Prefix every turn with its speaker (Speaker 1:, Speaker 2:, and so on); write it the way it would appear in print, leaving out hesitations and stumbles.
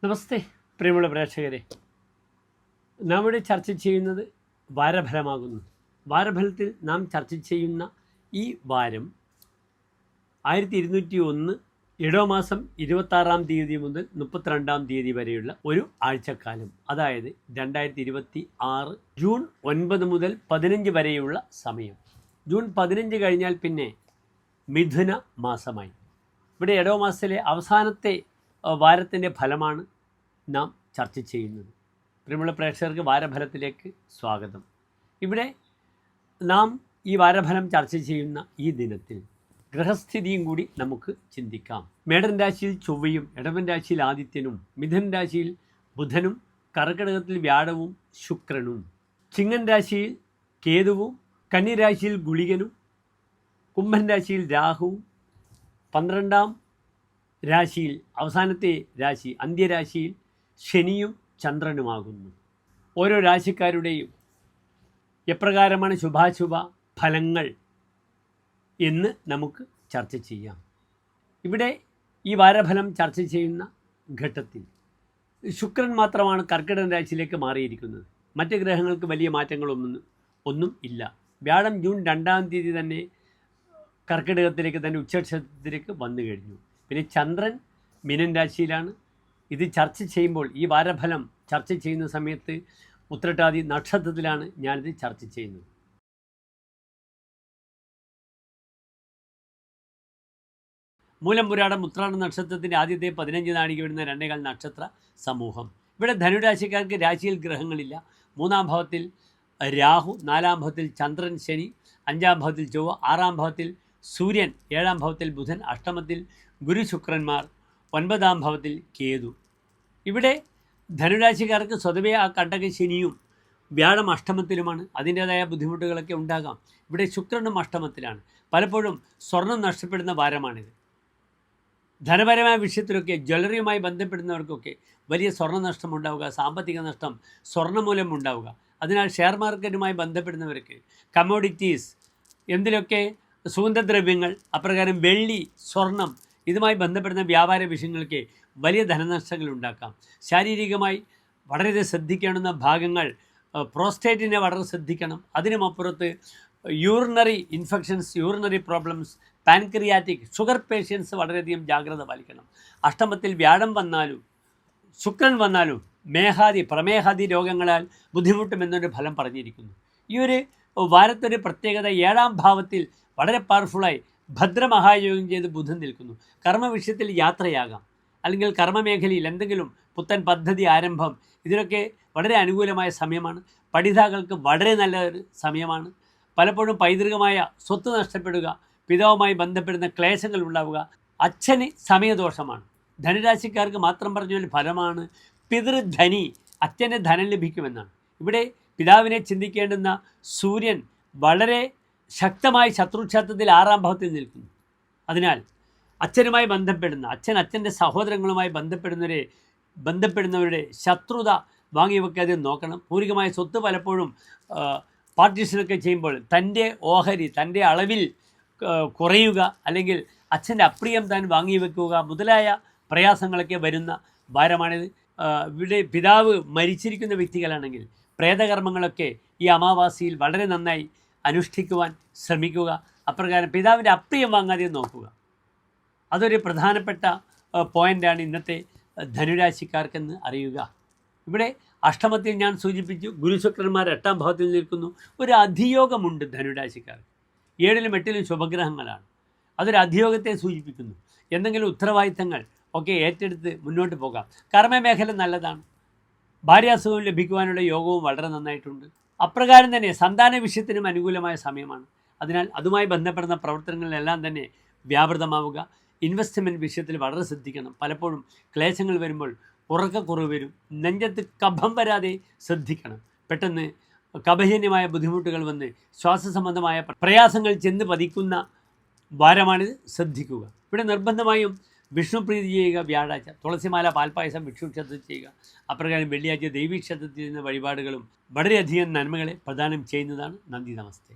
Speaker 1: നമസ്തേ പ്രിയമുള്ള പ്രേക്ഷകരെ, നാം ഇവിടെ ചർച്ച ചെയ്യുന്നത് വാരഫലമാകുന്നു. വാരഫലത്തിൽ നാം ചർച്ച ചെയ്യുന്ന ഈ വാരം 1201 ഇടവമാസം 26-ാം തീയതി മുതൽ 32-ാം തീയതി വരെയുള്ള ഒരു ആഴ്ചക്കാലം, അതായത് 2026 ജൂൺ 9 മുതൽ 15 വരെയുള്ള സമയം. ജൂൺ 15 കഴിഞ്ഞാൽ പിന്നെ മിഥുന മാസമായി. ഇവിടെ ഇടവമാസത്തിലെ അവസാനത്തെ വാരത്തിൻ്റെ ഫലമാണ് നാം ചർച്ച ചെയ്യുന്നത്. പ്രിയമുള്ള പ്രേക്ഷകർക്ക് വാരഫലത്തിലേക്ക് സ്വാഗതം. ഇവിടെ നാം ഈ വാരഫലം ചർച്ച ചെയ്യുന്ന ഈ ദിനത്തിൽ ഗ്രഹസ്ഥിതിയും കൂടി നമുക്ക് ചിന്തിക്കാം. മേടൻ രാശിയിൽ ചൊവ്വയും, ഇടവൻ രാശിയിൽ ആദിത്യനും, മിഥുൻ രാശിയിൽ ബുധനും, കർക്കിടകത്തിൽ വ്യാഴവും ശുക്രനും, ചിങ്ങൻ രാശിയിൽ കേതുവും, കന്നി രാശിയിൽ ഗുളികനും, കുംഭൻ രാശിയിൽ രാഹുവും, 12-ാം രാശിയിൽ അവസാനത്തെ രാശി അന്ത്യരാശിയിൽ ശനിയും ചന്ദ്രനുമാകുന്നു. ഓരോ രാശിക്കാരുടെയും എപ്രകാരമാണ് ശുഭാശുഭ ഫലങ്ങൾ എന്ന് നമുക്ക് ചർച്ച ചെയ്യാം. ഇവിടെ ഈ വാരഫലം ചർച്ച ചെയ്യുന്ന ഘട്ടത്തിൽ ശുക്രൻ മാത്രമാണ് കർക്കിടക രാശിയിലേക്ക് മാറിയിരിക്കുന്നത്. മറ്റ് ഗ്രഹങ്ങൾക്ക് വലിയ മാറ്റങ്ങളൊന്നും ഇല്ല. വ്യാഴം ജൂൺ 2-ാം തീയതി തന്നെ കർക്കിടകത്തിലേക്ക് തന്നെ ഉച്ചനക്ഷത്രത്തിലേക്ക് വന്നു കഴിഞ്ഞു. പിന്നെ ചന്ദ്രൻ മീനൻ രാശിയിലാണ്. ഇത് ചർച്ച ചെയ്യുമ്പോൾ, ഈ വാരഫലം ചർച്ച ചെയ്യുന്ന സമയത്ത് ഉത്രട്ടാതി നക്ഷത്രത്തിലാണ് ഞാനിത് ചർച്ച ചെയ്യുന്നത്. മൂലം പുരാടം ഉത്രാട നക്ഷത്രത്തിൻ്റെ ആദ്യത്തെ 15 നാഴിക വരുന്ന 2.25 നക്ഷത്ര സമൂഹം. ഇവിടെ ധനുരാശിക്കാർക്ക് രാശിയിൽ ഗ്രഹങ്ങളില്ല. 3-ാം ഭാവത്തിൽ രാഹു, 4-ാം ഭാവത്തിൽ ചന്ദ്രൻ, ശനി, 5-ാം ഭാവത്തിൽ ചൊവ്വ, 6-ാം ഭാവത്തിൽ സൂര്യൻ, 7-ാം ഭാവത്തിൽ ബുധൻ, അഷ്ടമത്തിൽ ഗുരു ശുക്രന്മാർ, 9-ാം ഭാവത്തിൽ കേതു. ഇവിടെ ധനുരാശിക്കാർക്ക് സ്വതവേ ആ കണ്ടക ശനിയും വ്യാഴം അഷ്ടമത്തിലുമാണ്. അതിൻ്റേതായ ബുദ്ധിമുട്ടുകളൊക്കെ ഉണ്ടാകാം. ഇവിടെ ശുക്രനും അഷ്ടമത്തിലാണ്. പലപ്പോഴും സ്വർണം നഷ്ടപ്പെടുന്ന വാരമാണിത്. ധനപരമായ വിഷയത്തിലൊക്കെ ജ്വല്ലറിയുമായി ബന്ധപ്പെടുന്നവർക്കൊക്കെ വലിയ സ്വർണ്ണ നഷ്ടം ഉണ്ടാവുക, സാമ്പത്തിക നഷ്ടം സ്വർണ്ണമൂലം ഉണ്ടാവുക. അതിനാൽ ഷെയർ മാർക്കറ്റുമായി ബന്ധപ്പെടുന്നവർക്ക്, കമ്മോഡിറ്റീസ്, എന്തിലൊക്കെ സുഗന്ധദ്രവ്യങ്ങൾ, അപ്രകാരം വെള്ളി, സ്വർണം, ഇതുമായി ബന്ധപ്പെടുന്ന വ്യാപാര വിഷയങ്ങൾക്ക് വലിയ ധനനഷ്ടങ്ങൾ ഉണ്ടാക്കാം. ശാരീരികമായി വളരെ ശ്രദ്ധിക്കേണ്ടുന്ന ഭാഗങ്ങൾ, പ്രോസ്റ്റേറ്റിനെ വളരെ ശ്രദ്ധിക്കണം. അതിനുമപ്പുറത്ത് urinary infections, urinary problems, pancreatic, sugar patients വളരെയധികം ജാഗ്രത പാലിക്കണം. അഷ്ടമത്തിൽ വ്യാഴം വന്നാലും ശുക്രൻ വന്നാലും പ്രമേഹാദി രോഗങ്ങളാൽ ബുദ്ധിമുട്ടുമെന്നൊരു ഫലം പറഞ്ഞിരിക്കുന്നു. ഈ ഒരു വാരത്തൊരു പ്രത്യേകത, 7-ാം ഭാവത്തിൽ വളരെ പവർഫുള്ളായി ഭദ്രമഹായോഗം ചെയ്ത് ബുധൻ നിൽക്കുന്നു. കർമ്മവിഷയത്തിൽ യാത്രയാകാം, അല്ലെങ്കിൽ കർമ്മമേഖലയിൽ എന്തെങ്കിലും പുത്തൻ പദ്ധതി ആരംഭം, ഇതിനൊക്കെ വളരെ അനുകൂലമായ സമയമാണ്. പഠിതാക്കൾക്ക് വളരെ നല്ലൊരു സമയമാണ്. പലപ്പോഴും പൈതൃകമായ സ്വത്ത് നഷ്ടപ്പെടുക, പിതാവുമായി ബന്ധപ്പെടുന്ന ക്ലേശങ്ങൾ ഉണ്ടാവുക, അച്ഛന് സമയദോഷമാണ്. ധനുരാശിക്കാർക്ക് മാത്രം പറഞ്ഞൊരു ഫലമാണ് പിതൃധനി, അച്ഛന് ധനം ലഭിക്കുമെന്നാണ്. ഇവിടെ പിതാവിനെ ചിന്തിക്കേണ്ടുന്ന സൂര്യൻ വളരെ ശക്തമായി ശത്രുക്ഷേത്രത്തിൽ 6-ാം ഭാവത്തിൽ നിൽക്കുന്നു. അതിനാൽ അച്ഛനുമായി ബന്ധപ്പെടുന്ന, അച്ഛൻ്റെ സഹോദരങ്ങളുമായി ബന്ധപ്പെടുന്നവരുടെ ശത്രുത വാങ്ങിവെക്കാതെ നോക്കണം. പൂർവികമായ സ്വത്ത് പലപ്പോഴും പാർട്ടീഷനൊക്കെ ചെയ്യുമ്പോൾ തൻ്റെ ഓഹരി, തൻ്റെ അളവിൽ കുറയുക, അല്ലെങ്കിൽ അച്ഛൻ്റെ അപ്രിയം താൻ വാങ്ങിവെക്കുക മുതലായ പ്രയാസങ്ങളൊക്കെ വരുന്ന വാരമാണിത്. ഇവിടെ പിതാവ് മരിച്ചിരിക്കുന്ന വ്യക്തികളാണെങ്കിൽ പ്രേതകർമ്മങ്ങളൊക്കെ ഈ അമാവാസിയിൽ വളരെ നന്നായി അനുഷ്ഠിക്കുവാൻ ശ്രമിക്കുക. അപ്രകാരം പിതാവിൻ്റെ അപ്രിയം വാങ്ങാതെ നോക്കുക. അതൊരു പ്രധാനപ്പെട്ട പോയിൻ്റാണ് ഇന്നത്തെ ധനുരാശിക്കാർക്കെന്ന് അറിയുക. ഇവിടെ അഷ്ടമത്തിൽ ഞാൻ സൂചിപ്പിച്ചു, ഗുരുശുക്രന്മാർ 8-ാം ഭാവത്തിൽ നിൽക്കുന്നു. ഒരു അധിയോഗമുണ്ട് ധനുരാശിക്കാർക്ക്. 7-ലും 8-ലും ശുഭഗ്രഹങ്ങളാണ്. അതൊരു അധിയോഗത്തെ സൂചിപ്പിക്കുന്നു. എന്തെങ്കിലും ഉത്തരവാദിത്തങ്ങൾ ഒക്കെ ഏറ്റെടുത്ത് മുന്നോട്ട് പോകാം. കർമ്മമേഖല നല്ലതാണ്. ഭാര്യാസുഖം ലഭിക്കുവാനുള്ള യോഗവും വളരെ നന്നായിട്ടുണ്ട്. അപ്രകാരം തന്നെ സന്താന വിഷയത്തിനും അനുകൂലമായ സമയമാണ്. അതിനാൽ അതുമായി ബന്ധപ്പെടുന്ന പ്രവർത്തനങ്ങളിലെല്ലാം തന്നെ വ്യാപൃതമാവുക. ഇൻവെസ്റ്റ്മെൻറ്റ് വിഷയത്തിൽ വളരെ ശ്രദ്ധിക്കണം. പലപ്പോഴും ക്ലേശങ്ങൾ വരുമ്പോൾ ഉറക്കക്കുറവ് വരും. നെഞ്ചത്ത് കഫം വരാതെ ശ്രദ്ധിക്കണം. പെട്ടെന്ന് കഫജന്യമായ ബുദ്ധിമുട്ടുകൾ വന്ന് ശ്വാസസംബന്ധമായ പ്രയാസങ്ങൾ ചെന്ന് പതിക്കുന്ന വാരമാണിത്, ശ്രദ്ധിക്കുക. ഇവിടെ നിർബന്ധമായും വിഷ്ണു പ്രീതി ചെയ്യുക. വ്യാഴാഴ്ച തുളസിമാല, പാൽപ്പായസം വിഷ്ണു ക്ഷേത്രത്തിൽ ചെയ്യുക. അപ്രകാരം വെള്ളിയാഴ്ച ദേവീക്ഷേത്രത്തിൽ നിന്ന് വഴിപാടുകളും വളരെയധികം നന്മകളെ പ്രദാനം ചെയ്യുന്നതാണ്. നന്ദി, നമസ്തേ.